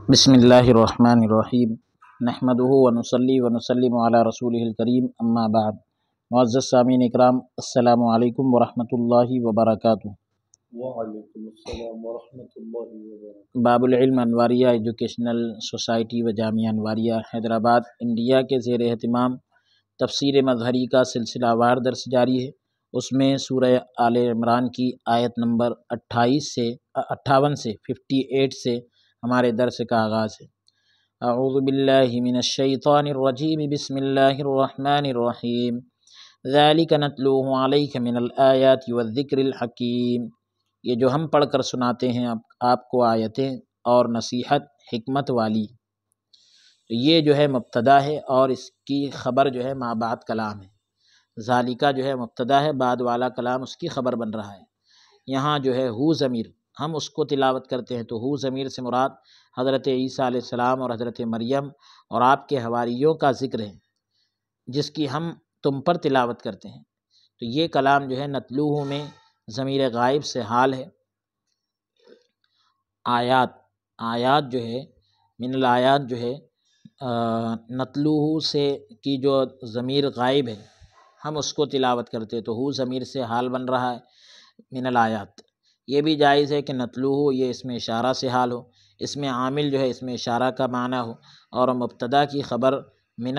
بسم اللہ الرحمن الرحیم نحمدہ ونصلی ونسلم علی رسولہ الکریم اما بعد۔ معزز سامعین اکرام، السلام علیکم ورحمۃ اللہ وبرکاتہ۔ وعلیکم السلام ورحمۃ اللہ وبرکاتہ۔ باب العلم انواریہ ایجوکیشنل سوسائٹی و جامعہ انواریہ حیدرآباد انڈیا کے زیر اہتمام تفسیر مظہری کا سلسلہ وار درس جاری ہے۔ اس میں سورہ آل عمران کی آیت نمبر 58 سے 58 سے ہمارے درس کا آغاز ہے۔ اعوذ باللہ من الشیطان الرجیم، بسم اللہ الرحمن الرحیم، ذالک نتلوہ علیک من الآیات والذکر الحکیم۔ یہ جو ہم پڑھ کر سناتے ہیں آپ کو آیتیں اور نصیحت حکمت والی، تو یہ جو ہے مبتدا ہے اور اس کی خبر جو ہے ما بعد کلام ہے۔ ذالکہ جو ہے مبتدا ہے، بعد والا کلام اس کی خبر بن رہا ہے۔ یہاں جو ہے ہو ضمیر ہم اس کو تلاوت کرتے ہیں، تو ہو ضمیر سے مراد حضرت عیسیٰ علیہ السلام اور حضرت مریم اور آپ کے حواریوں کا ذکر ہے، جس کی ہم تم پر تلاوت کرتے ہیں۔ تو یہ کلام جو ہے نتلوہ میں ضمیر غائب سے حال ہے۔ آیات جو ہے من الآیات جو ہے نتلوہ سے کی جو ضمیر غائب ہے ہم اس کو تلاوت کرتے، تو ہو ضمیر سے حال بن رہا ہے من الآیات۔ یہ بھی جائز ہے کہ نتلوہ یہ اس میں اشارہ سے حال ہو، اس میں عامل جو ہے اس میں اشارہ کا معنی ہو، اور مبتدا کی خبر من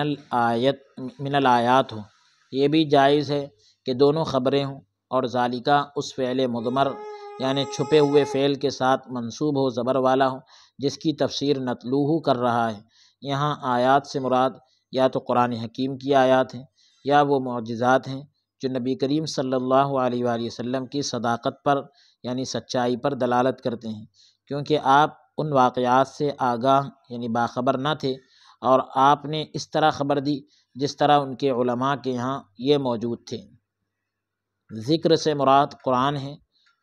الآیات ہو۔ یہ بھی جائز ہے کہ دونوں خبریں ہوں، اور ذالکہ اس فعل مضمر یعنی چھپے ہوئے فعل کے ساتھ منصوب ہو، زبر والا ہو، جس کی تفسیر نتلوہ کر رہا ہے۔ یہاں آیات سے مراد یا تو قرآن حکیم کی آیات ہیں یا وہ معجزات ہیں جو نبی کریم صلی اللہ علیہ وآلہ وسلم کی صداقت پر یعنی سچائی پر دلالت کرتے ہیں، کیونکہ آپ ان واقعات سے آگاہ یعنی باخبر نہ تھے، اور آپ نے اس طرح خبر دی جس طرح ان کے علماء کے یہاں یہ موجود تھے۔ ذکر سے مراد قرآن ہے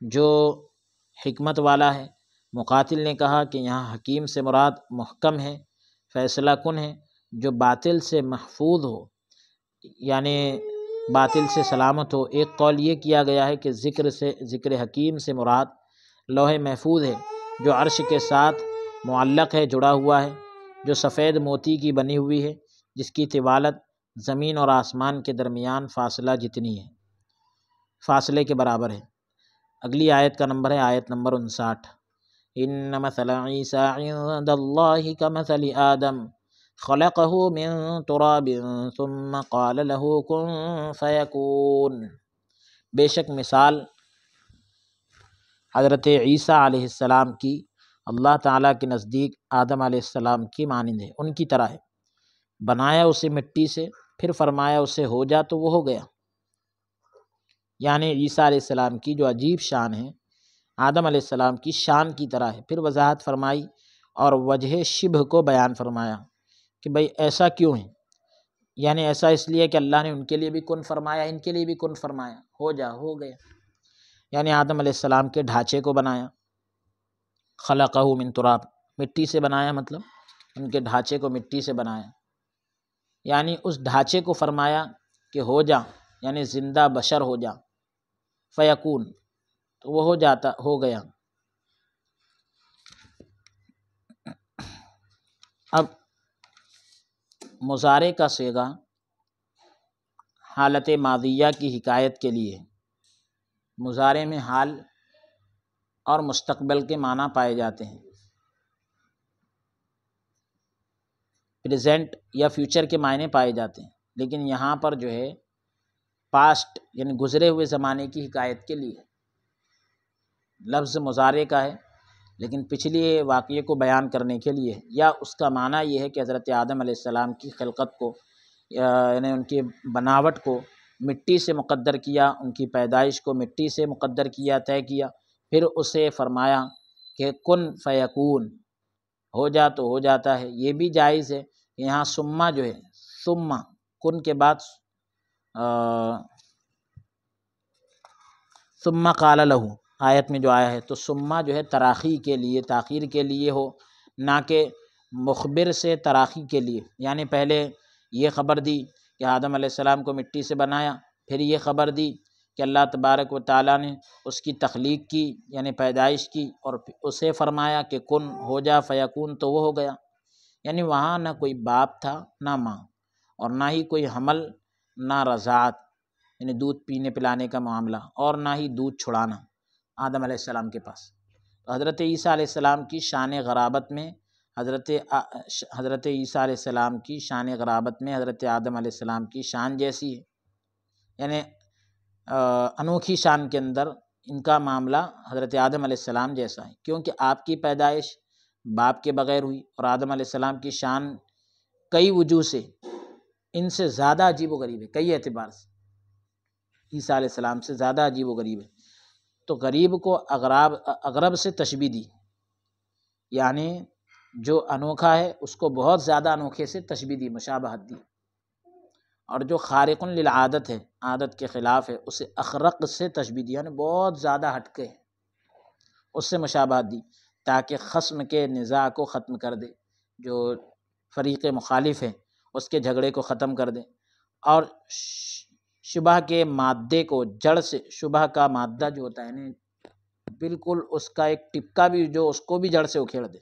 جو حکمت والا ہے۔ مقاتل نے کہا کہ یہاں حکیم سے مراد محکم ہے، فیصلہ کن ہے، جو باطل سے محفوظ ہو یعنی باطل سے سلامت ہو۔ ایک قول یہ کیا گیا ہے کہ ذکر حکیم سے مراد لوح محفوظ ہے جو عرش کے ساتھ معلق ہے، جڑا ہوا ہے، جو سفید موتی کی بنی ہوئی ہے، جس کی طوالت زمین اور آسمان کے درمیان فاصلہ جتنی ہے، فاصلے کے برابر ہے۔ اگلی آیت کا نمبر ہے آیت نمبر 59۔ ان مثل عیسیٰ عند اللہ کمثل آدم خلقہ من تراب ثم قال له کن فیکون۔ بے شک مثال حضرت عیسیٰ علیہ السلام کی اللہ تعالیٰ کے نزدیک آدم علیہ السلام کی مانند ہے، ان کی طرح ہے۔ بنایا اسے مٹی سے، پھر فرمایا اسے ہو جا تو وہ ہو گیا۔ یعنی عیسیٰ علیہ السلام کی جو عجیب شان ہے آدم علیہ السلام کی شان کی طرح ہے۔ پھر وضاحت فرمائی اور وجہ شبہ کو بیان فرمایا کہ بھئی ایسا کیوں ہے، یعنی ایسا اس لیے کہ اللہ نے ان کے لیے بھی کن فرمایا، ان کے لیے بھی کن فرمایا، ہو جا ہو گیا۔ یعنی آدم علیہ السلام کے ڈھانچے کو بنایا، خلقہ من تراب، مٹی سے بنایا، مطلب ان کے ڈھانچے کو مٹی سے بنایا، یعنی اس ڈھانچے کو فرمایا کہ ہو جا، یعنی زندہ بشر ہو جا، فیکون، تو وہ ہو گیا۔ اب مضارع کا صیغہ حالت ماضیہ کی حکایت کے لیے، مضارع میں حال اور مستقبل کے معنی پائے جاتے ہیں، پریزنٹ یا فیوچر کے معنی پائے جاتے ہیں، لیکن یہاں پر جو ہے پاسٹ یعنی گزرے ہوئے زمانے کی حکایت کے لیے لفظ مضارع کا ہے، لیکن پچھلی واقعے کو بیان کرنے کے لیے، یا اس کا معنی یہ ہے کہ حضرت آدم علیہ السلام کی خلقت کو یعنی ان کی بناوٹ کو مٹی سے مقدر کیا، ان کی پیدائش کو مٹی سے مقدر کیا، طے کیا، پھر اسے فرمایا کہ کن فیکون، ہو جا تو ہو جاتا ہے۔ یہ بھی جائز ہے کہ یہاں ثم جو ہے، ثم کن کے بعد ثم قال لہ آیت میں جو آیا ہے، تو ثم جو ہے تراخی کے لیے، تاخیر کے لیے ہو، نہ کہ مخبر سے تراخی کے لیے، یعنی پہلے یہ خبر دی کہ آدم علیہ السلام کو مٹی سے بنایا، پھر یہ خبر دی کہ اللہ تبارک و تعالیٰ نے اس کی تخلیق کی یعنی پیدائش کی اور اسے فرمایا کہ کن ہو جا فیکون، تو وہ ہو گیا۔ یعنی وہاں نہ کوئی باپ تھا نہ ماں، اور نہ ہی کوئی حمل نہ رضاعت یعنی دودھ پینے پلانے کا معاملہ، اور نہ ہی دودھ چھڑانا آدم علیہ السلام کے پاس۔ تو حضرت عیسیٰ علیہ السلام کی شان غرابت میں حضرت عیسیٰ علیہ السلام کی شان غرابت میں حضرت آدم علیہ السلام کی شان جیسی ہے، یعنی انوکھی شان کے اندر ان کا معاملہ حضرت آدم علیہ السلام جیسا ہے، کیونکہ آپ کی پیدائش باپ کے بغیر ہوئی، اور آدم علیہ السلام کی شان کئی وجوہ سے ان سے زیادہ عجیب و غریب ہے، کئی اعتبار سے عیسیٰ علیہ السلام سے زیادہ عجیب و غریب ہے۔ تو غریب کو اغرب سے تشبیہ دی، یعنی جو انوکھا ہے اس کو بہت زیادہ انوکھے سے تشبیہ دی، مشابہت دی، اور جو خارق للعادت ہے، عادت کے خلاف ہے، اسے اخرق سے تشبیہ دی، یعنی بہت زیادہ ہٹکے ہے، اس سے مشابہت دی تاکہ خصم کے نزاع کو ختم کر دے، جو فریق مخالف ہے اس کے جھگڑے کو ختم کر دے، اور شبہ کے مادے کو جڑ سے، شبہ کا مادہ جو ہوتا ہے نا بالکل اس کا ایک ٹپکا بھی جو اس کو بھی جڑ سے اکھیڑ دے۔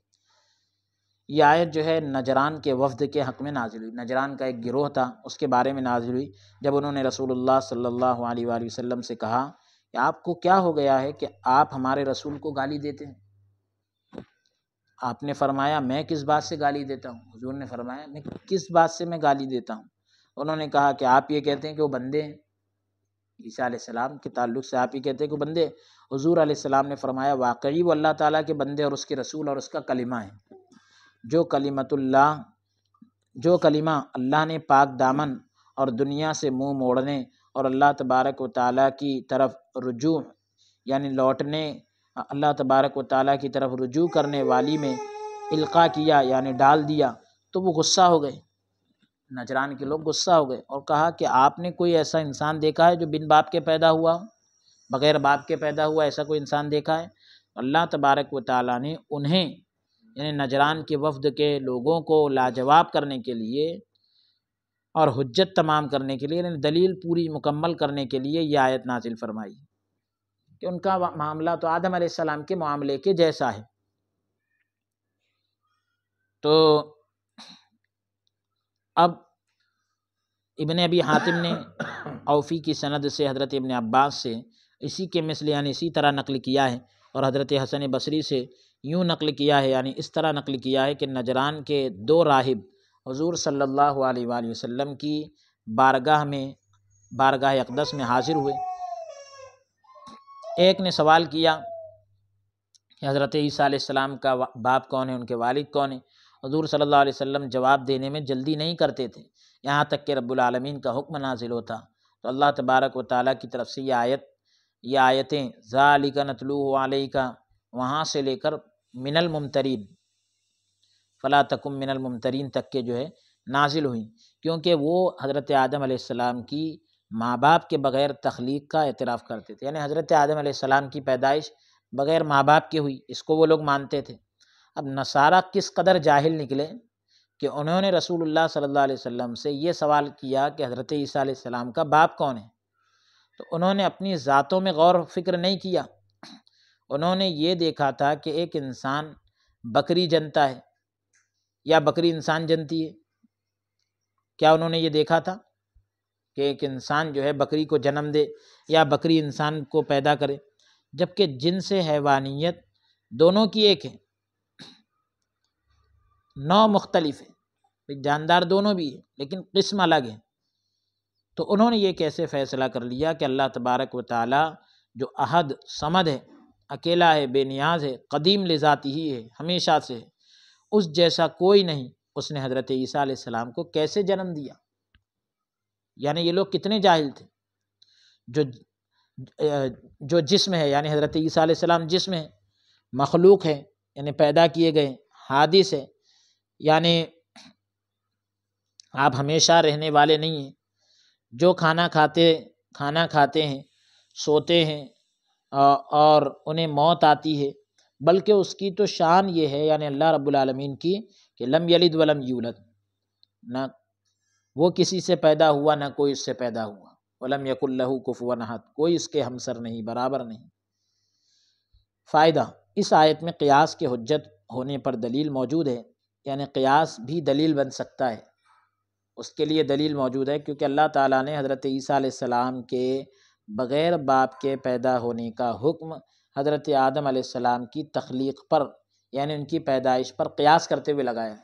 یہ آیت جو ہے نجران کے وفد کے حق میں نازل ہوئی، نجران کا ایک گروہ تھا اس کے بارے میں نازل ہوئی، جب انہوں نے رسول اللہ صلی اللہ علیہ وآلہ وسلم سے کہا کہ آپ کو کیا ہو گیا ہے کہ آپ ہمارے رسول کو گالی دیتے ہیں؟ آپ نے فرمایا میں کس بات سے گالی دیتا ہوں؟ حضور نے فرمایا میں کس بات سے میں گالی دیتا ہوں؟ انہوں نے کہا کہ آپ یہ کہتے ہیں کہ وہ بندے ہیں، عیسیٰ علیہ السلام کے تعلق سے آپ یہ کہتے ہیں کہ وہ بندے۔ حضور علیہ السلام نے فرمایا واقعی وہ اللہ تعالیٰ کے بندے اور اس کے رسول اور اس کا کلمہ ہے، جو کلمہ اللہ نے پاک دامن اور دنیا سے منہ موڑنے اور اللہ تبارک و تعالیٰ کی طرف رجوع یعنی لوٹنے، اللہ تبارک و تعالیٰ کی طرف رجوع کرنے والی میں القاء کیا یعنی ڈال دیا، تو وہ غصہ ہو گئے، نجران کے لوگ غصہ ہو گئے اور کہا کہ آپ نے کوئی ایسا انسان دیکھا ہے جو بن باپ کے پیدا ہوا، بغیر باپ کے پیدا ہوا ایسا کوئی انسان دیکھا ہے؟ اللہ تبارک و تعالیٰ نے انہیں یعنی نجران کے وفد کے لوگوں کو لاجواب کرنے کے لیے اور حجت تمام کرنے کے لیے یعنی دلیل پوری مکمل کرنے کے لیے یہ آیت نازل فرمائی کہ ان کا معاملہ تو آدم علیہ السلام کے معاملے کے جیسا ہے۔ تو اب ابن ابی حاتم نے اوفی کی سند سے حضرت ابن عباس سے اسی کے مثل یعنی اسی طرح نقل کیا ہے، اور حضرت حسن بصری سے یوں نقل کیا ہے یعنی اس طرح نقل کیا ہے کہ نجران کے دو راہب حضور صلی اللہ علیہ وآلہ وسلم کی بارگاہ اقدس میں حاضر ہوئے۔ ایک نے سوال کیا کہ حضرت عیسیٰ علیہ السلام کا باپ کون ہے، ان کے والد کون ہیں؟ حضور صلی اللہ علیہ وسلم جواب دینے میں جلدی نہیں کرتے تھے، یہاں تک کہ رب العالمین کا حکم نازل ہوتا تو اللہ تبارک و تعالیٰ کی طرف سے یہ آیتیں ذالک نتلوہ علیک وہاں سے لے کر من الممترین فلا تکن من الممترین تک کے جو ہے نازل ہوئیں، کیونکہ وہ حضرت آدم علیہ السلام کی ماں باپ کے بغیر تخلیق کا اعتراف کرتے تھے، یعنی حضرت آدم علیہ السلام کی پیدائش بغیر ماں باپ کے ہوئی، اس کو وہ لوگ مانتے تھے۔ اب نصارہ کس قدر جاہل نکلے کہ انہوں نے رسول اللہ صلی اللہ علیہ وسلم سے یہ سوال کیا کہ حضرت عیسیٰ علیہ السلام کا باپ کون ہے، تو انہوں نے اپنی ذاتوں میں غور و فکر نہیں کیا، انہوں نے یہ دیکھا تھا کہ ایک انسان بکری جنتا ہے یا بکری انسان جنتی ہے، کیا انہوں نے یہ دیکھا تھا کہ ایک انسان جو ہے بکری کو جنم دے یا بکری انسان کو پیدا کرے؟ جبکہ جنس حیوانیت دونوں کی ایک ہے، نوع مختلف ہے، جاندار دونوں بھی ہے لیکن قسم الگ ہے۔ تو انہوں نے یہ کیسے فیصلہ کر لیا کہ اللہ تبارک و تعالیٰ جو احد صمد ہے، اکیلا ہے، بے نیاز ہے، قدیم لذاتی ہی ہے، ہمیشہ سے ہے، اس جیسا کوئی نہیں، اس نے حضرت عیسیٰ علیہ السلام کو کیسے جنم دیا؟ یعنی یہ لوگ کتنے جاہل تھے۔ جو جسم ہے یعنی حضرت عیسیٰ علیہ السلام جسم ہے، مخلوق ہے یعنی پیدا کیے گئے، حادث ہے یعنی آپ ہمیشہ رہنے والے نہیں ہیں، جو کھانا کھاتے ہیں، سوتے ہیں اور انہیں موت آتی ہے، بلکہ اس کی تو شان یہ ہے یعنی اللہ رب العالمین کی کہ لم یلد ولم یولد، نہ وہ کسی سے پیدا ہوا نہ کوئی اس سے پیدا ہوا، ولم یکن لہ کفوا احد، کوئی اس کے ہمسر نہیں، برابر نہیں۔ فائدہ، اس آیت میں قیاس کے حجت ہونے پر دلیل موجود ہے، یعنی قیاس بھی دلیل بن سکتا ہے، اس کے لیے دلیل موجود ہے، کیونکہ اللہ تعالیٰ نے حضرت عیسیٰ علیہ السلام کے بغیر باپ کے پیدا ہونے کا حکم حضرت آدم علیہ السلام کی تخلیق پر، یعنی ان کی پیدائش پر قیاس کرتے ہوئے لگایا ہے۔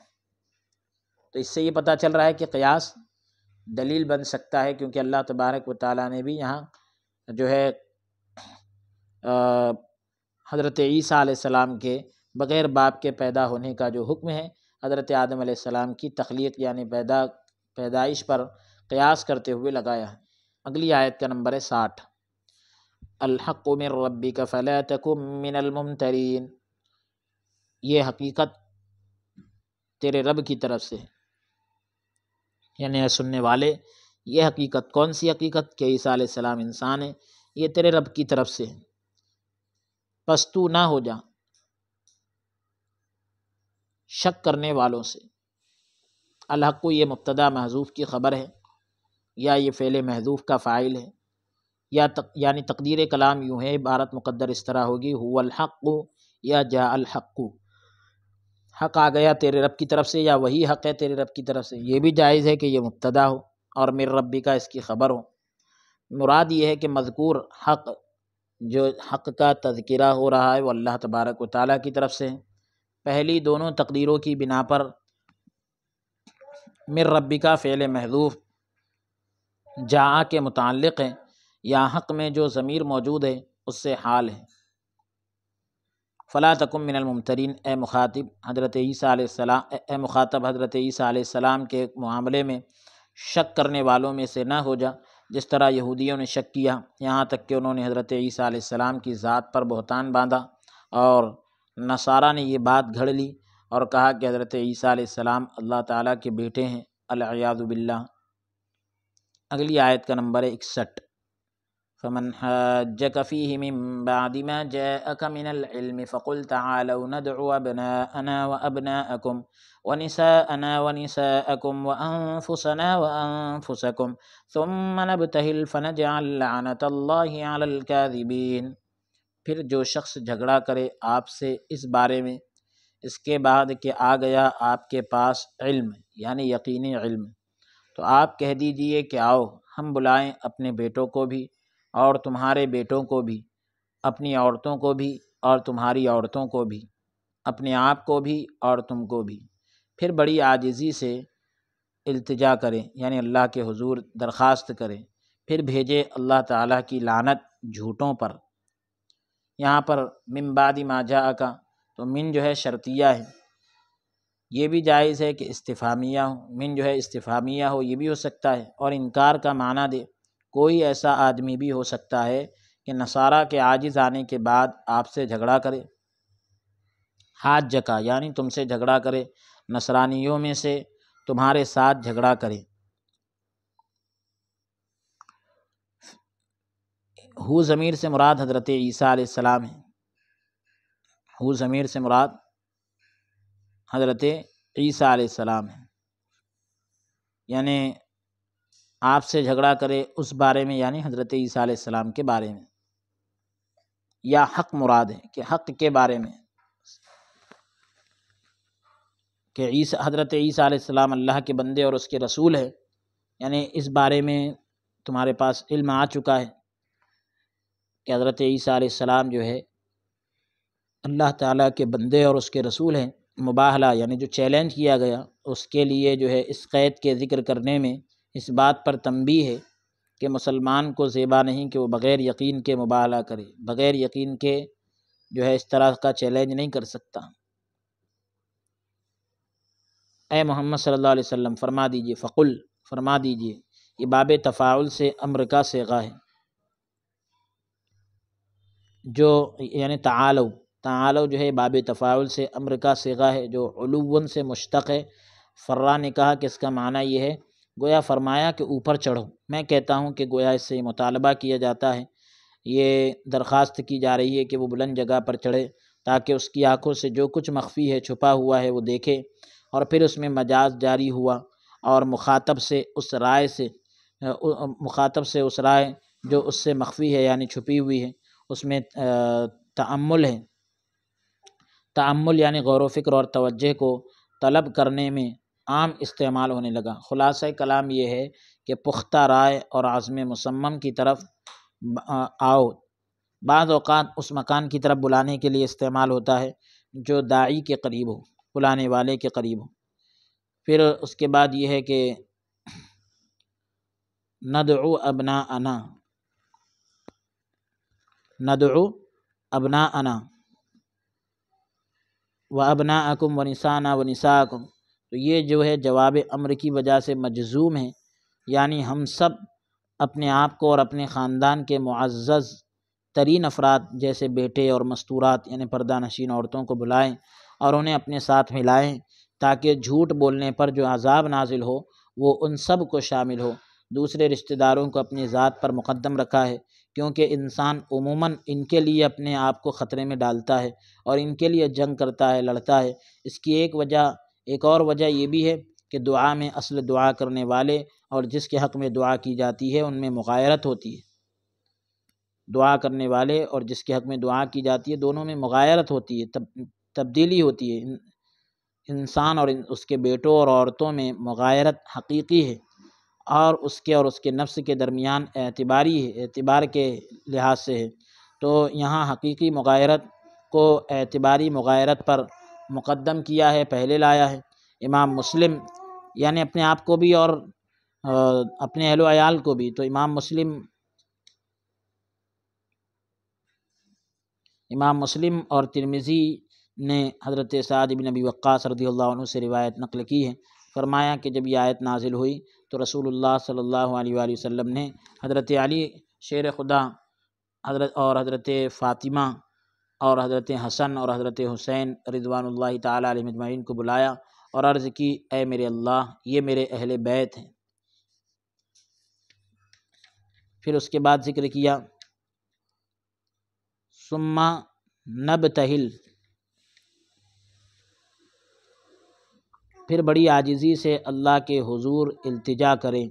تو اس سے یہ پتہ چل رہا ہے کہ قیاس دلیل بن سکتا ہے، کیونکہ اللہ تبارک و تعالیٰ نے بھی یہاں جو ہے حضرت عیسیٰ علیہ السلام کے بغیر باپ کے پیدا ہونے کا جو حکم ہے حضرت آدم علیہ السلام کی تخلیق یعنی پیدائش پر قیاس کرتے ہوئے لگایا ہے۔ اگلی آیت کا نمبر ہے 60، الحق من ربک فلا تکن من الممترین، یہ حقیقت تیرے رب کی طرف سے، یعنی اے سننے والے، یہ حقیقت کون سی حقیقت کہ عیسیٰ علیہ السلام انسان ہے، یہ تیرے رب کی طرف سے، پس تو نہ ہو جا شک کرنے والوں سے۔ الحق یہ مبتدا محذوف کی خبر ہے، یا یہ فعل محذوف کا فاعل ہے، یعنی تقدیر کلام یوں ہے، عبارت مقدر اس طرح ہوگی، هو الحق یا جاء الحق، حق آ گیا تیرے رب کی طرف سے، یا وہی حق ہے تیرے رب کی طرف سے۔ یہ بھی جائز ہے کہ یہ مبتدا ہو اور من ربی کا اس کی خبر ہو۔ مراد یہ ہے کہ مذکور حق، جو حق کا تذکرہ ہو رہا ہے وہ اللہ تبارک و تعالیٰ کی طرف سے ہے۔ پہلی دونوں تقدیروں کی بنا پر من ربی کا فعل محذوف جاء کے متعلق ہے، یا حق میں جو ضمیر موجود ہے اس سے حال ہے۔ فلا تکن من الممترین، اے مخاطب حضرت عیسیٰ علیہ السلام کے معاملے میں شک کرنے والوں میں سے نہ ہو جا، جس طرح یہودیوں نے شک کیا، یہاں تک کہ انہوں نے حضرت عیسیٰ علیہ السلام کی ذات پر بہتان باندھا، اور نصارہ نے یہ بات گھڑ لی اور کہا کہ حضرت عیسیٰ علیہ السلام اللہ تعالیٰ کے بیٹے ہیں، العیاذ باللہ۔ اگلی آیت کا نمبر ہے 61، فمن حاجک فیہ من بعد ما جاءک من العلم فقل تعالوا ندعو ابناءنا وابناءکم ونساءنا ونساءکم وانفسنا وانفسکم ثم نبتہل فنجعل لعنت اللہ علی الکاذبین۔ پھر جو شخص جھگڑا کرے آپ سے اس بارے میں اس کے بعد کہ آ گیا آپ کے پاس علم، یعنی یقینی علم، تو آپ کہہ دیجئے کہ آؤ ہم بلائیں اپنے بیٹوں کو بھی اور تمہارے بیٹوں کو بھی، اپنی عورتوں کو بھی اور تمہاری عورتوں کو بھی، اپنے آپ کو بھی اور تم کو بھی، پھر بڑی عاجزی سے التجا کریں، یعنی اللہ کے حضور درخواست کریں، پھر بھیجے اللہ تعالیٰ کی لعنت جھوٹوں پر۔ یہاں پر من بعد ما جاءک، تو من جو ہے شرطیہ ہے، یہ بھی جائز ہے کہ استفہامیہ ہو، من جو ہے استفہامیہ ہو، یہ بھی ہو سکتا ہے، اور انکار کا معنی دے۔ کوئی ایسا آدمی بھی ہو سکتا ہے کہ نصارہ کے عاجز آنے کے بعد آپ سے جھگڑا کرے، حاجکا یعنی تم سے جھگڑا کرے، نصرانیوں میں سے تمہارے ساتھ جھگڑا کرے۔ ہو ضمیر سے مراد حضرت عیسیٰ علیہ السلام ہے، ہو ضمیر سے مراد حضرت عیسیٰ علیہ السلام ہے، یعنی آپ سے جھگڑا کرے اس بارے میں، یعنی حضرت عیسیٰ علیہ السلام کے بارے میں، یا حق مراد ہے کہ حق کے بارے میں، کہ حضرت عیسیٰ علیہ السلام اللہ کے بندے اور اس کے رسول ہے، یعنی اس بارے میں تمہارے پاس علم آ چکا ہے کہ حضرت عیسیٰ علیہ السلام جو ہے اللہ تعالیٰ کے بندے اور اس کے رسول ہیں۔ مباہلہ یعنی جو چیلنج کیا گیا، اس کے لیے جو ہے اس قید کے ذکر کرنے میں اس بات پر تنبیہ ہے کہ مسلمان کو زیبا نہیں کہ وہ بغیر یقین کے مباہلہ کرے، بغیر یقین کے جو ہے اس طرح کا چیلنج نہیں کر سکتا۔ اے محمد صلی اللہ علیہ وسلم فرما دیجئے، فقل فرما دیجئے، یہ باب تفاعل سے امر کا صیغہ ہے، جو یعنی تعالو جو ہے باب تفاعل سے امر کا صیغہ ہے، جو علون سے مشتق ہے۔ فرا نے کہا کہ اس کا معنی یہ ہے، گویا فرمایا کہ اوپر چڑھو۔ میں کہتا ہوں کہ گویا اس سے مطالبہ کیا جاتا ہے، یہ درخواست کی جا رہی ہے کہ وہ بلند جگہ پر چڑھے تاکہ اس کی آنکھوں سے جو کچھ مخفی ہے، چھپا ہوا ہے، وہ دیکھے۔ اور پھر اس میں مجاز جاری ہوا اور مخاطب سے اس رائے سے مخاطب سے اس رائے جو اس سے مخفی ہے یعنی چھپی ہوئی ہے اس میں تأمل ہے۔ تأمل یعنی غور و فکر اور توجہ کو طلب کرنے میں عام استعمال ہونے لگا۔ خلاصہ کلام یہ ہے کہ پختہ رائے اور عزم مصمم کی طرف آؤ بعض اوقات اس مکان کی طرف بلانے کے لیے استعمال ہوتا ہے جو داعی کے قریب ہو، بلانے والے کے قریب ہو۔ پھر اس کے بعد یہ ہے کہ ندعو ابناءنا وابناءکم ونساءنا ونساءکم، تو یہ جو ہے جواب امر کی وجہ سے مجزوم ہے، یعنی ہم سب اپنے آپ کو اور اپنے خاندان کے معزز ترین افراد جیسے بیٹے اور مستورات یعنی پردہ نشین عورتوں کو بلائیں اور انہیں اپنے ساتھ ملائیں تاکہ جھوٹ بولنے پر جو عذاب نازل ہو وہ ان سب کو شامل ہو۔ دوسرے رشتہ داروں کو اپنی ذات پر مقدم رکھا ہے کیونکہ انسان عموماً ان کے لیے اپنے آپ کو خطرے میں ڈالتا ہے اور ان کے لیے جنگ کرتا ہے، لڑتا ہے۔ اس کی ایک اور وجہ یہ بھی ہے کہ دعا میں اصل دعا کرنے والے اور جس کے حق میں دعا کی جاتی ہے ان میں مغایرت ہوتی ہے۔ دعا کرنے والے اور جس کے حق میں دعا کی جاتی ہے دونوں میں مغایرت ہوتی ہے، تبدیلی ہوتی ہے۔ انسان اور اس کے بیٹوں اور عورتوں میں مغایرت حقیقی ہے اور اس کے نفس کے درمیان اعتباری ہے، اعتبار کے لحاظ سے ہے۔ تو یہاں حقیقی مغایرت کو اعتباری مغایرت پر مقدم کیا ہے، پہلے لایا ہے۔ امام مسلم یعنی اپنے آپ کو بھی اور اپنے اہل و عیال کو بھی، تو امام مسلم اور ترمذی نے حضرت سعد بن ابی وقاص رضی اللہ عنہ سے روایت نقل کی ہے، فرمایا کہ جب یہ آیت نازل ہوئی تو رسول اللہ صلی اللہ علیہ وآلہ وسلم نے حضرت علی شیر خدا اور حضرت فاطمہ اور حضرت حسن اور حضرت حسین رضوان اللہ تعالیٰ علیہ اجمعین کو بلایا اور عرض کی، اے میرے اللہ یہ میرے اہل بیت ہیں۔ پھر اس کے بعد ذکر کیا ثم نبتہل، پھر بڑی عاجزی سے اللہ کے حضور التجا کریں۔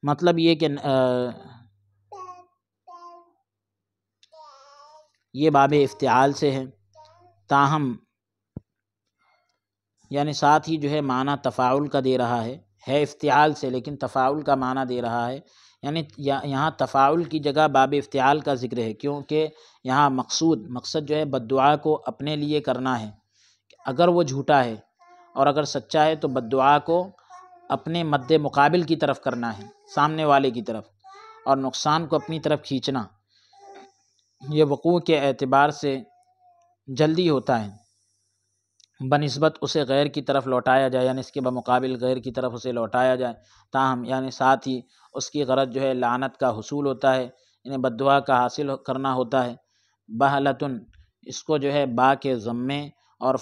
مطلب یہ کہ یہ باب افتعال سے ہے، تاہم یعنی ساتھ ہی جو ہے معنی تفاعل کا دے رہا ہے افتعال سے لیکن تفاعل کا معنی دے رہا ہے، یعنی یہاں تفاعل کی جگہ باب افتعال کا ذکر ہے کیونکہ یہاں مقصد جو ہے بد دعا کو اپنے لیے کرنا ہے۔ اگر وہ جھوٹا ہے اور اگر سچا ہے تو بد دعا کو اپنے مد مقابل کی طرف کرنا ہے، سامنے والے کی طرف، اور نقصان کو اپنی طرف کھینچنا۔ یہ وقوع کے اعتبار سے جلدی ہوتا ہے بنسبت اسے غیر کی طرف لوٹایا جائے، یعنی اس کے بمقابل غیر کی طرف اسے لوٹایا جائے، تاہم یعنی ساتھ ہی اس کی غرض جو ہے لعنت کا حصول ہوتا ہے، یعنی بد دعا کا حاصل کرنا ہوتا ہے۔ بہلتن، اس کو جو ہے با کے ضمہ اور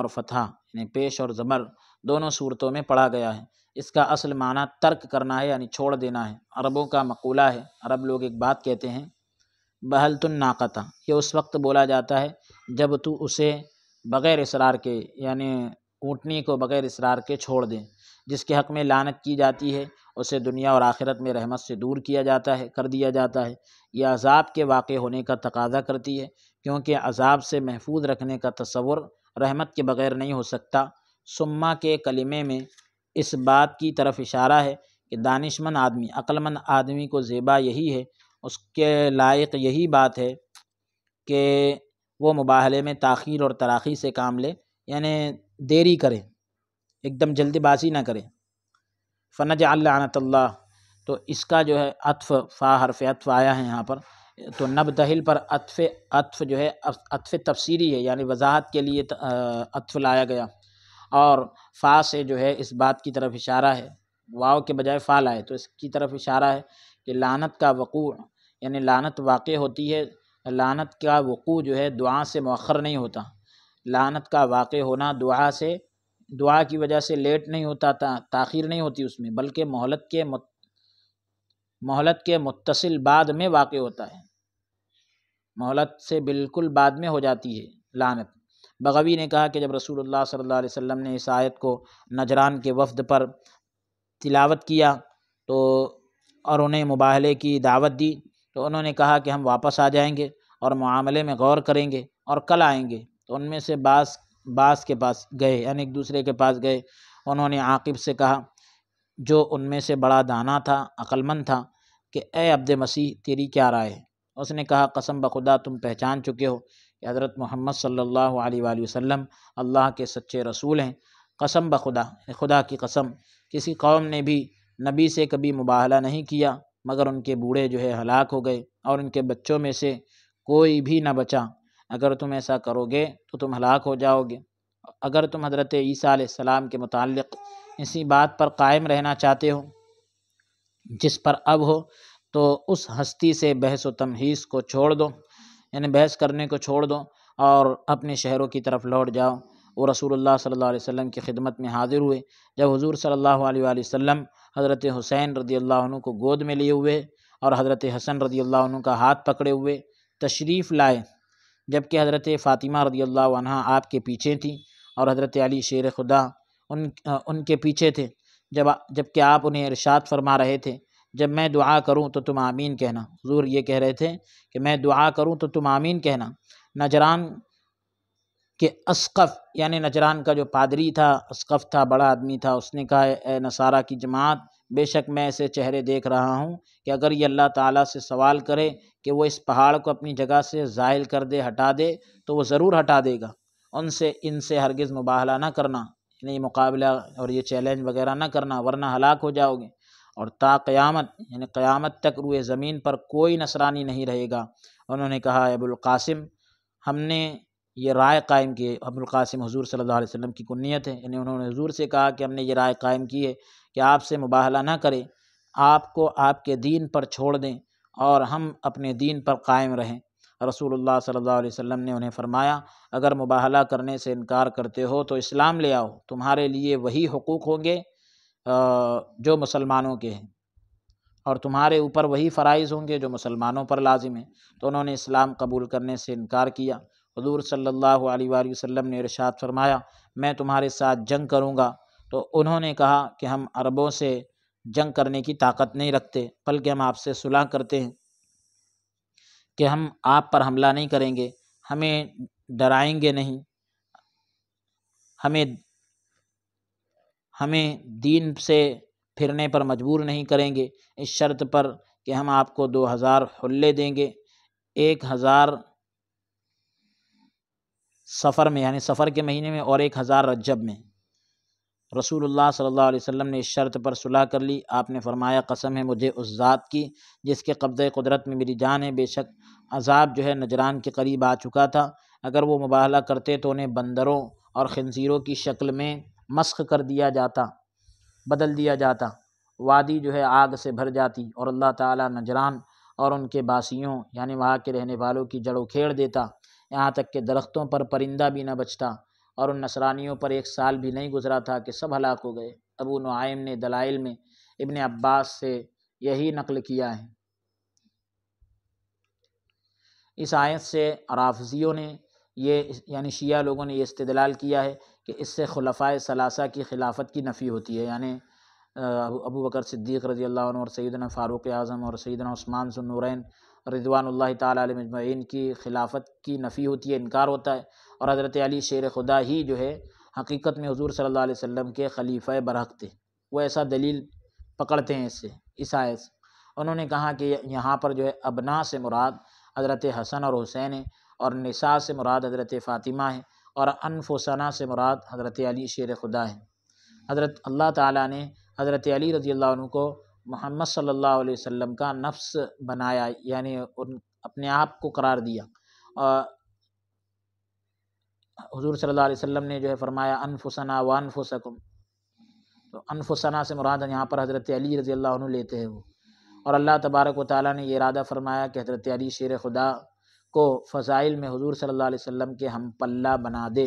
فتحہ یعنی پیش اور ضمر دونوں صورتوں میں پڑھا گیا ہے۔ اس کا اصل معنی ترک کرنا ہے یعنی چھوڑ دینا ہے۔ عربوں کا مقولہ ہے، عرب لوگ ایک بات کہتے ہیں بہلت الناقۃ، یہ اس وقت بولا جاتا ہے جب تو اسے بغیر اصرار کے یعنی اونٹنی کو بغیر اصرار کے چھوڑ دیں۔ جس کے حق میں لعنت کی جاتی ہے اسے دنیا اور آخرت میں رحمت سے دور کر دیا جاتا ہے۔ یہ عذاب کے واقع ہونے کا تقاضا کرتی ہے کیونکہ عذاب سے محفوظ رکھنے کا تصور رحمت کے بغیر نہیں ہو سکتا۔ ثم کے کلمے میں اس بات کی طرف اشارہ ہے کہ دانشمند آدمی، عقل مند آدمی کو زیبا یہی ہے، اس کے لائق یہی بات ہے کہ وہ مباہلے میں تاخیر اور تراخی سے کام لے، یعنی دیری کرے، ایک دم جلدی بازی نہ کرے۔ فنجعل لعنت اللہ، تو اس کا جو ہے عطف، فا حرف عطف آیا ہے یہاں پر، تو نبتہل پر عطف جو ہے عطف تفسیری ہے، یعنی وضاحت کے لیے عطف لایا گیا، اور فا سے جو ہے اس بات کی طرف اشارہ ہے، واو کے بجائے فا لائے تو اس کی طرف اشارہ ہے کہ لعنت کا وقوع یعنی لعنت واقع ہوتی ہے۔ لعنت کا وقوع جو ہے دعا سے مؤخر نہیں ہوتا، لعنت کا واقع ہونا دعا کی وجہ سے لیٹ نہیں ہوتا، تاخیر نہیں ہوتی اس میں، بلکہ مہلت کے متصل بعد میں واقع ہوتا ہے، مہلت سے بالکل بعد میں ہو جاتی ہے لعنت۔ بغوی نے کہا کہ جب رسول اللہ صلی اللہ علیہ وسلم نے اس آیت کو نجران کے وفد پر تلاوت کیا تو اور انہیں مباہلے کی دعوت دی تو انہوں نے کہا کہ ہم واپس آ جائیں گے اور معاملے میں غور کریں گے اور کل آئیں گے۔ تو ان میں سے بعض کے پاس گئے، یعنی ایک دوسرے کے پاس گئے، انہوں نے عاقب سے کہا جو ان میں سے بڑا دانا تھا، عقل مند تھا، کہ اے عبد مسیح تیری کیا رائے ہے؟ اس نے کہا قسم بخدا تم پہچان چکے ہو کہ حضرت محمد صلی اللہ علیہ وآلہ وسلم اللہ کے سچے رسول ہیں۔ قسم بخدا، خدا کی قسم، کسی قوم نے بھی نبی سے کبھی مباہلہ نہیں کیا مگر ان کے بوڑھے جو ہے ہلاک ہو گئے اور ان کے بچوں میں سے کوئی بھی نہ بچا۔ اگر تم ایسا کرو گے تو تم ہلاک ہو جاؤ گے۔ اگر تم حضرت عیسیٰ علیہ السلام کے متعلق اسی بات پر قائم رہنا چاہتے ہو جس پر اب ہو تو اس ہستی سے بحث و تمہیز کو چھوڑ دو، یعنی بحث کرنے کو چھوڑ دو اور اپنے شہروں کی طرف لوٹ جاؤ۔ وہ رسول اللہ صلی اللہ علیہ وسلم کی خدمت میں حاضر ہوئے۔ جب حضور صلی اللہ علیہ وآلہ وسلم حضرت حسین رضی اللہ عنہ کو گود میں لیے ہوئے اور حضرت حسن رضی اللہ عنہ کا ہاتھ پکڑے ہوئے تشریف لائے، جبکہ حضرت فاطمہ رضی اللہ عنہ آپ کے پیچھے تھیں اور حضرت علی شیر خدا ان کے پیچھے تھے، جبکہ آپ انہیں ارشاد فرما رہے تھے جب میں دعا کروں تو تم آمین کہنا۔ حضور یہ کہہ رہے تھے کہ میں دعا کروں تو تم آمین کہنا۔ نجران کہ اسقف، یعنی نجران کا جو پادری تھا، اسقف تھا، بڑا آدمی تھا، اس نے کہا اے نصارہ کی جماعت، بے شک میں ایسے چہرے دیکھ رہا ہوں کہ اگر یہ اللہ تعالیٰ سے سوال کرے کہ وہ اس پہاڑ کو اپنی جگہ سے زائل کر دے، ہٹا دے، تو وہ ضرور ہٹا دے گا۔ ان سے ہرگز مباہلہ نہ کرنا، یعنی مقابلہ اور یہ چیلنج وغیرہ نہ کرنا ورنہ ہلاک ہو جاؤ گے۔ اور تا قیامت، یعنی قیامت تک روئے زمین پر کوئی نصرانی نہیں رہے گا۔ انہوں نے کہا ابو القاسم، ہم نے یہ رائے قائم کی ہے۔ ابو القاسم حضور صلی اللہ علیہ وسلم کی کنیت ہے، یعنی انہوں نے حضور سے کہا کہ ہم نے یہ رائے قائم کی ہے کہ آپ سے مباہلہ نہ کریں، آپ کو آپ کے دین پر چھوڑ دیں اور ہم اپنے دین پر قائم رہیں۔ رسول اللہ صلی اللہ علیہ وسلم نے انہیں فرمایا اگر مباہلہ کرنے سے انکار کرتے ہو تو اسلام لے آؤ، تمہارے لیے وہی حقوق ہوں گے جو مسلمانوں کے ہیں، اور تمہارے اوپر وہی فرائض ہوں گے جو مسلمانوں پر لازم ہیں۔ تو انہوں نے اسلام قبول کرنے سے انکار کیا۔ حضور صلی اللہ علیہ وآلہ وسلم نے ارشاد فرمایا میں تمہارے ساتھ جنگ کروں گا، تو انہوں نے کہا کہ ہم عربوں سے جنگ کرنے کی طاقت نہیں رکھتے، بلکہ ہم آپ سے صلح کرتے ہیں کہ ہم آپ پر حملہ نہیں کریں گے، ہمیں ڈرائیں گے نہیں، ہمیں دین سے پھرنے پر مجبور نہیں کریں گے، اس شرط پر کہ ہم آپ کو 2000 حلے دیں گے، 1000 سفر میں، یعنی سفر کے مہینے میں، اور 1000 رجب میں۔ رسول اللہ صلی اللہ علیہ وسلم نے اس شرط پر صلح کر لی۔ آپ نے فرمایا قسم ہے مجھے اس ذات کی جس کے قبضۂ قدرت میں میری جان ہے، بے شک عذاب جو ہے نجران کے قریب آ چکا تھا، اگر وہ مباہلہ کرتے تو انہیں بندروں اور خنزیروں کی شکل میں مسخ کر دیا جاتا، بدل دیا جاتا، وادی جو ہے آگ سے بھر جاتی اور اللہ تعالیٰ نجران اور ان کے باسیوں یعنی وہاں کے رہنے والوں کی جڑ اکھیڑ دیتا، یہاں تک کہ درختوں پر پرندہ بھی نہ بچتا، اور ان نصرانیوں پر 1 سال بھی نہیں گزرا تھا کہ سب ہلاک ہو گئے۔ ابو نعیم نے دلائل میں ابن عباس سے یہی نقل کیا ہے۔ اس آیت سے رافضیوں نے یعنی شیعہ لوگوں نے یہ استدلال کیا ہے کہ اس سے خلفائے ثلاثہ کی خلافت کی نفی ہوتی ہے، یعنی ابو بکر صدیق رضی اللہ عنہ اور سیدنا فاروق اعظم اور سیدنا عثمان ذو النورین رضوان اللہ تعالیٰ علیہ مجمعین کی خلافت کی نفی ہوتی ہے، انکار ہوتا ہے، اور حضرت علی شیر خدا ہی جو ہے حقیقت میں حضور صلی اللہ علیہ وسلم کے خلیفہ برحق تھے۔ وہ ایسا دلیل پکڑتے ہیں اس آیت سے۔ انہوں نے کہا کہ یہاں پر جو ہے ابنا سے مراد حضرت حسن اور حسین ہیں، اور نساء سے مراد حضرت فاطمہ ہیں، اور انفسنا سے مراد حضرت علی شیر خدا ہیں۔ حضرت اللہ تعالیٰ نے حضرت علی رضی اللہ عنہ کو محمد صلی اللہ علیہ وسلم کا نفس بنایا، یعنی اپنے آپ کو قرار دیا، اور حضور صلی اللہ علیہ وسلم نے جو ہے فرمایا انفسنا وانفسکم، تو انفسنا سے مراد یہاں پر حضرت علی رضی اللہ عنہ لیتے ہیں وہ، اور اللہ تبارک و تعالیٰ نے یہ ارادہ فرمایا کہ حضرت علی شیر خدا کو فضائل میں حضور صلی اللہ علیہ وسلم کے ہم پلہ بنا دے،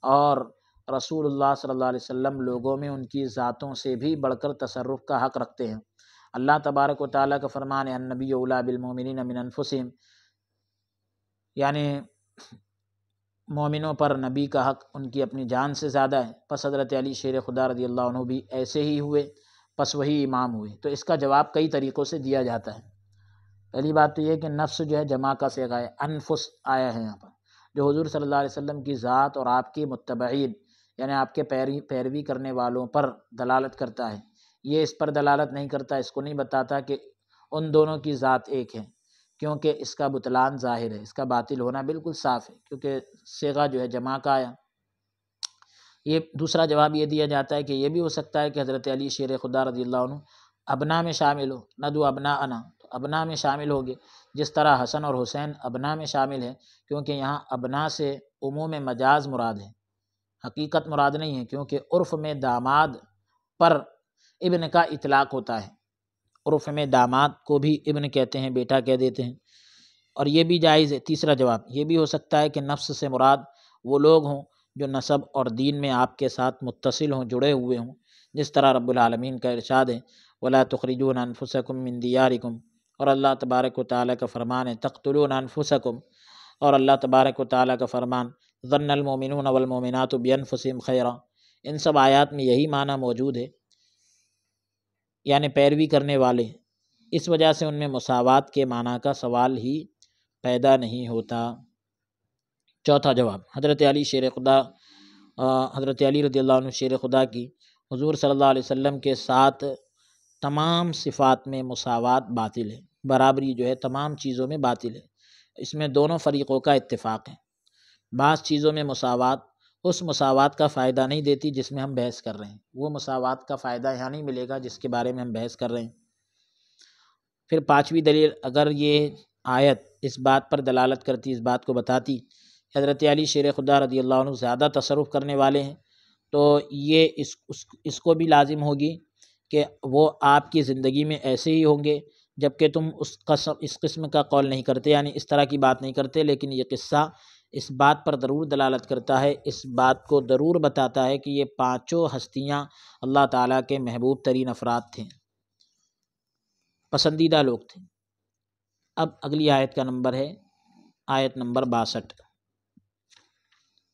اور رسول اللہ صلی اللہ علیہ وسلم لوگوں میں ان کی ذاتوں سے بھی بڑھ کر تصرف کا حق رکھتے ہیں۔ اللہ تبارک و تعالیٰ کا فرمان ہے النبی اولیٰ بالمؤمنین من انفسہم، یعنی مومنوں پر نبی کا حق ان کی اپنی جان سے زیادہ ہے، پس حضرت علی شیر خدا رضی اللہ عنہ بھی ایسے ہی ہوئے، پس وہی امام ہوئے۔ تو اس کا جواب کئی طریقوں سے دیا جاتا ہے۔ پہلی بات تو یہ کہ نفس جو ہے جمع کا صیغہ ہے، انفس آیا ہے یہاں پر، جو حضور صلی اللہ علیہ وسلم کی ذات اور آپ کے متبعین یعنی آپ کے پیروی کرنے والوں پر دلالت کرتا ہے۔ یہ اس پر دلالت نہیں کرتا، اس کو نہیں بتاتا کہ ان دونوں کی ذات ایک ہے، کیونکہ اس کا بطلان ظاہر ہے، اس کا باطل ہونا بالکل صاف ہے، کیونکہ صیغہ جو ہے جمع کا آیا۔ یہ دوسرا جواب یہ دیا جاتا ہے کہ یہ بھی ہو سکتا ہے کہ حضرت علی شیر خدا رضی اللہ عنہ ابنا میں شامل ہو، ندو ابنا انا، تو ابنا میں شامل ہوگے، جس طرح حسن اور حسین ابنا میں شامل ہے، کیونکہ یہاں ابنا سے عموم مجاز مراد ہے، حقیقت مراد نہیں ہے، کیونکہ عرف میں داماد پر ابن کا اطلاق ہوتا ہے، عرف میں داماد کو بھی ابن کہتے ہیں، بیٹا کہہ دیتے ہیں، اور یہ بھی جائز ہے۔ تیسرا جواب یہ بھی ہو سکتا ہے کہ نفس سے مراد وہ لوگ ہوں جو نسب اور دین میں آپ کے ساتھ متصل ہوں، جڑے ہوئے ہوں، جس طرح رب العالمین کا ارشاد ہے وَلَا تُخْرِجُونَ أَنفُسَكُم مِّن دِيَارِكُمْ، اور اللہ تبارک و تعالیٰ کا فرمان ہے تَقْتُلُونَ أَنفُسَكُم، اور اللہ تبارک و تعالیٰ کا فرمان ظَنَّ الْمُؤْمِنُونَ وَالْمُؤْمِنَاتُ بِأَنفُسِهِمْ خَيْرًا، ان سب آیات میں یہی معنی موجود ہے، یعنی پیروی کرنے والے، اس وجہ سے ان میں مساوات کے معنی کا سوال ہی پیدا نہیں ہوتا۔ چوتھا جواب حضرت علی شیر خدا حضرت علی رضی اللہ عنہ شیر خدا کی حضور صلی اللہ علیہ وسلم کے ساتھ تمام صفات میں مساوات باطل ہے، برابری جو ہے تمام چیزوں میں باطل ہے، اس میں دونوں فریقوں کا اتفاق ہے۔ بعض چیزوں میں مساوات اس مساوات کا فائدہ نہیں دیتی جس میں ہم بحث کر رہے ہیں، وہ مساوات کا فائدہ یہاں نہیں ملے گا جس کے بارے میں ہم بحث کر رہے ہیں۔ پھر پانچویں دلیل، اگر یہ آیت اس بات پر دلالت کرتی، اس بات کو بتاتی حضرت علی شیر خدا رضی اللہ عنہ زیادہ تصرف کرنے والے ہیں، تو یہ اس کو بھی لازم ہوگی کہ وہ آپ کی زندگی میں ایسے ہی ہوں گے، جبکہ تم اس قسم کا قول نہیں کرتے، یعنی اس طرح کی بات نہیں کرتے، لیکن یہ قصہ اس بات پر ضرور دلالت کرتا ہے، اس بات کو ضرور بتاتا ہے کہ یہ پانچوں ہستیاں اللہ تعالیٰ کے محبوب ترین افراد تھے، پسندیدہ لوگ تھے۔ اب اگلی آیت کا نمبر ہے آیت نمبر 62،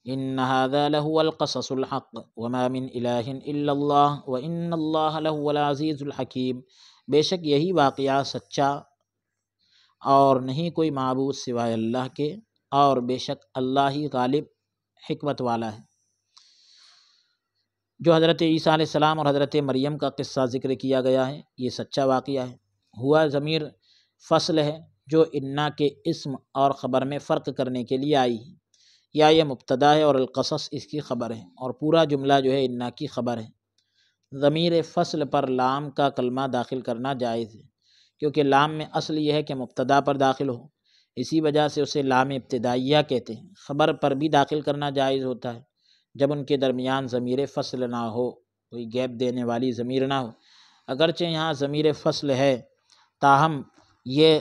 ان هذا لهو القصص الحق وما من اله الا الله وان الله لهو العزيز الحكيم، بے شک یہی واقعہ سچا اور نہیں کوئی معبود سوائے اللہ کے، اور بے شک اللہ ہی غالب حکمت والا ہے۔ جو حضرت عیسیٰ علیہ السلام اور حضرت مریم کا قصہ ذکر کیا گیا ہے، یہ سچا واقعہ ہے۔ ہوا ضمیر فصل ہے جو انا کے اسم اور خبر میں فرق کرنے کے لیے آئی ہے، یا یہ مبتدا ہے اور القصص اس کی خبر ہے، اور پورا جملہ جو ہے انا کی خبر ہے۔ ضمیر فصل پر لام کا کلمہ داخل کرنا جائز ہے، کیونکہ لام میں اصل یہ ہے کہ مبتدا پر داخل ہو، اسی وجہ سے اسے لام ابتدائیہ کہتے ہیں۔ خبر پر بھی داخل کرنا جائز ہوتا ہے جب ان کے درمیان ضمیر فصل نہ ہو، کوئی گیپ دینے والی ضمیر نہ ہو۔ اگرچہ یہاں ضمیر فصل ہے، تاہم یہ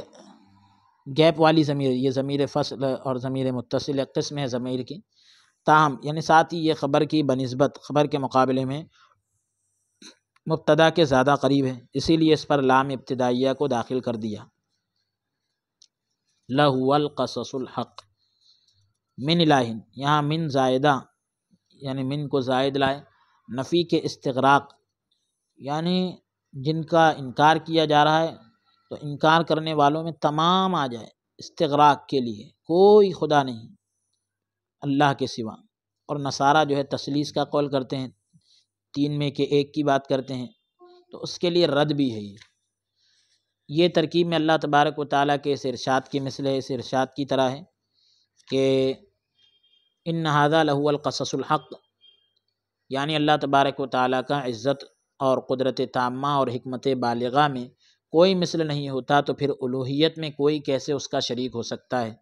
گیپ والی ضمیر، یہ ضمیر فصل اور ضمیر متصل قسم ہے ضمیر کی، تاہم یعنی ساتھ ہی یہ خبر کی بنسبت خبر کے مقابلے میں مبتدا کے زیادہ قریب ہے، اسی لیے اس پر لام ابتدائیہ کو داخل کر دیا۔ لَهُوَ الْقَصَصُ الْحَقُّ من الہ، یہاں من زائدہ یعنی من کو زائد لائے، نفی کے استغراق، یعنی جن کا انکار کیا جا رہا ہے تو انکار کرنے والوں میں تمام آ جائے، استغراق کے لیے کوئی خدا نہیں اللہ کے سوا۔ اور نصارہ جو ہے تثلیث کا قول کرتے ہیں، تین میں کے ایک کی بات کرتے ہیں، تو اس کے لیے رد بھی ہے۔ یہ ترکیب میں اللہ تبارک و تعالیٰ کے اس ارشاد کی مثل ہے، اس ارشاد کی طرح ہے کہ ان ھذا لہو القصص الحق، یعنی اللہ تبارک و تعالیٰ کا عزت اور قدرت تامہ اور حکمت بالغہ میں کوئی مثل نہیں ہوتا، تو پھر الوہیت میں کوئی کیسے اس کا شریک ہو سکتا ہے،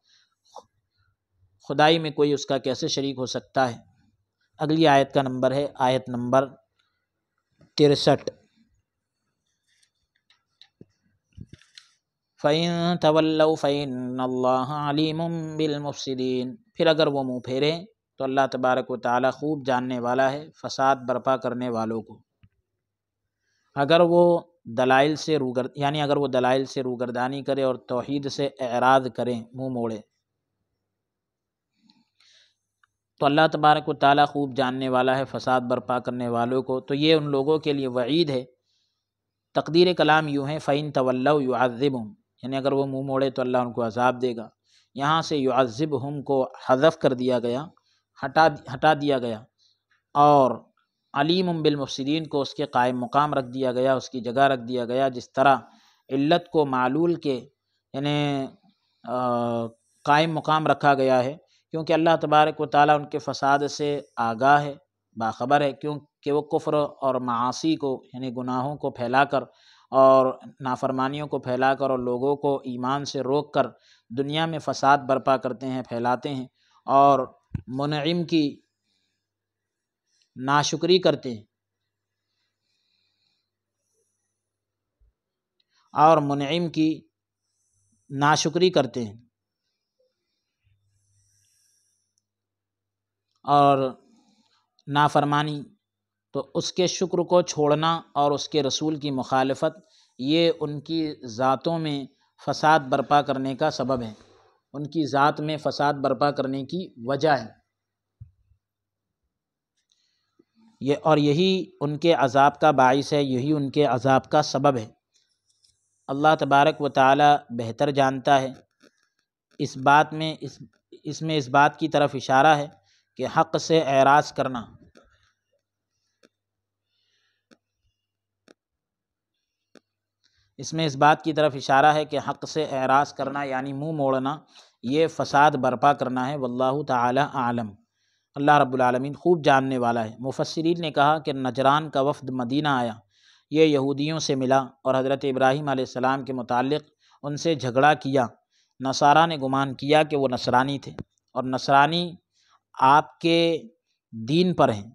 خدائی میں کوئی اس کا کیسے شریک ہو سکتا ہے۔ اگلی آیت کا نمبر ہے آیت نمبر 63، فَإِن تَوَلَّوْا فَإِنَّ اللَّهَ عَلِيمٌ بِالْمُفْسِدِينَ، پھر اگر وہ منہ پھیریں تو اللہ تبارک و تعالیٰ خوب جاننے والا ہے فساد برپا کرنے والوں کو۔ اگر وہ دلائل سے اگر وہ دلائل سے روگردانی کرے اور توحید سے اعراض کریں، منہ موڑے، تو اللہ تبارک و تعالیٰ خوب جاننے والا ہے فساد برپا کرنے والوں کو، تو یہ ان لوگوں کے لیے وعید ہے۔ تقدیر کلام یوں ہے فَإِن تَوَلَّوْا يُعَذِّبْهُمْ، یعنی اگر وہ منہ موڑے تو اللہ ان کو عذاب دے گا۔ یہاں سے يُعَذِّبْهُمْ کو حذف کر دیا گیا، ہٹا دیا گیا، اور علیم بالمفسدین کو اس کے قائم مقام رکھ دیا گیا، اس کی جگہ رکھ دیا گیا، جس طرح علت کو معلول کے یعنی قائم مقام رکھا گیا ہے، کیونکہ اللہ تبارک و تعالیٰ ان کے فساد سے آگاہ ہے، باخبر ہے، کیونکہ وہ کفر اور معاصی کو یعنی گناہوں کو پھیلا کر اور نافرمانیوں کو پھیلا کر اور لوگوں کو ایمان سے روک کر دنیا میں فساد برپا کرتے ہیں، پھیلاتے ہیں، اور منعم کی ناشکری کرتے ہیں، اور منعم کی ناشکری کرتے ہیں اور نافرمانی، تو اس کے شکر کو چھوڑنا اور اس کے رسول کی مخالفت، یہ ان کی ذاتوں میں فساد برپا کرنے کا سبب ہے، ان کی ذات میں فساد برپا کرنے کی وجہ ہے، اور یہی ان کے عذاب کا باعث ہے، یہی ان کے عذاب کا سبب ہے۔ اللہ تبارک و تعالی بہتر جانتا ہے۔ اس بات میں اس بات کی طرف اشارہ ہے کہ حق سے اعراض کرنا، اس بات کی طرف اشارہ ہے کہ حق سے اعراض کرنا یعنی منہ موڑنا، یہ فساد برپا کرنا ہے۔ واللہ تعالی اعلم، اللہ رب العالمین خوب جاننے والا ہے۔ مفسرین نے کہا کہ نجران کا وفد مدینہ آیا، یہ یہودیوں سے ملا اور حضرت ابراہیم علیہ السلام کے متعلق ان سے جھگڑا کیا۔ نصارہ نے گمان کیا کہ وہ نصرانی تھے، اور نصرانی آپ کے دین پر ہیں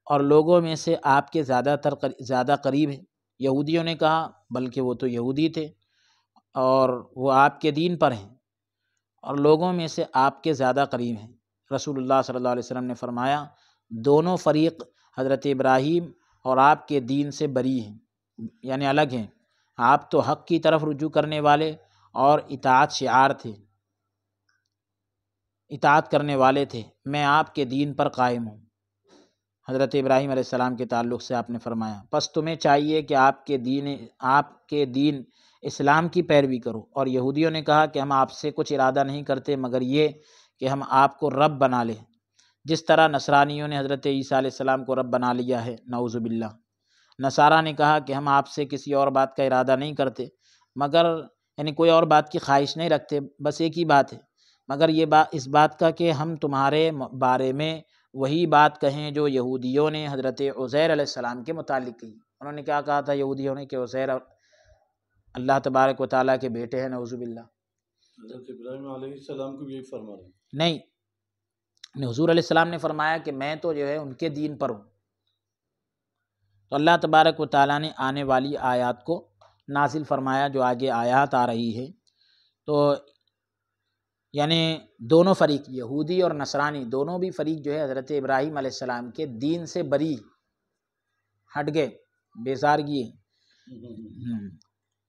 اور لوگوں میں سے آپ کے زیادہ قریب ہیں۔ یہودیوں نے کہا بلکہ وہ تو یہودی تھے اور وہ آپ کے دین پر ہیں اور لوگوں میں سے آپ کے زیادہ قریب ہیں۔ رسول اللہ صلی اللہ علیہ وسلم نے فرمایا دونوں فریق حضرت ابراہیم اور آپ کے دین سے بری ہیں، یعنی الگ ہیں۔ آپ تو حق کی طرف رجوع کرنے والے اور اطاعت شعار تھے، اطاعت کرنے والے تھے، میں آپ کے دین پر قائم ہوں۔ حضرت ابراہیم علیہ السلام کے تعلق سے آپ نے فرمایا پس تمہیں چاہیے کہ آپ کے دین اسلام کی پیروی کرو۔ اور یہودیوں نے کہا کہ ہم آپ سے کچھ ارادہ نہیں کرتے مگر یہ کہ ہم آپ کو رب بنا لیں، جس طرح نصرانیوں نے حضرت عیسیٰ علیہ السلام کو رب بنا لیا ہے، نعوذ باللہ۔ نصارہ نے کہا کہ ہم آپ سے کسی اور بات کا ارادہ نہیں کرتے مگر یعنی کوئی اور بات کی خواہش نہیں رکھتے، بس ایک ہی بات ہے، مگر یہ اس بات کا کہ ہم تمہارے بارے میں وہی بات کہیں جو یہودیوں نے حضرت عزیر علیہ السلام کے متعلق کہی۔ انہوں نے کیا کہا تھا یہودیوں نے کہ عزیر اللہ تبارک و تعالیٰ کے بیٹے ہیں، نعوذ باللہ۔ حضرت ابراہیم علیہ السلام کو یہی فرما رہے ہیں؟ نہیں، حضور علیہ السلام نے فرمایا کہ میں تو جو ہے ان کے دین پر ہوں۔ تو اللہ تبارک و تعالیٰ نے آنے والی آیات کو نازل فرمایا، جو آگے آیات آ رہی ہے، تو یعنی دونوں فریق یہودی اور نصرانی دونوں بھی فریق جو ہے حضرت ابراہیم علیہ السلام کے دین سے بری، ہٹ گئے، بیزارگی،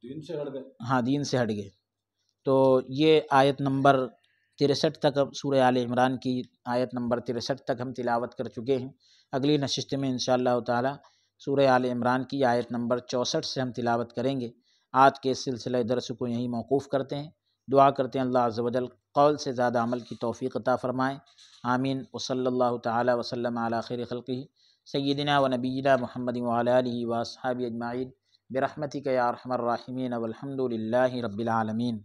دین سے ہٹ گئے، ہاں دین سے ہٹ گئے۔ تو یہ آیت نمبر 63 تک، سورہ آل عمران کی آیت نمبر 63 تک ہم تلاوت کر چکے ہیں۔ اگلی نشست میں انشاءاللہ تعالی سورہ آل عمران کی آیت نمبر 64 سے ہم تلاوت کریں گے۔ آج کے سلسلہ درس کو یہیں موقوف کرتے ہیں۔ دعا کرتے ہیں اللہ عز و جل قول سے زیادہ عمل کی توفیق عطا فرمائیں، آمین۔ وصلی اللہ تعالی وسلم علی خیر خلقہ سیدنا و نبینا محمد وعلی آلہ واصحابہ اجمعین برحمتک یا ارحم الراحمین والحمد للہ رب العالمین۔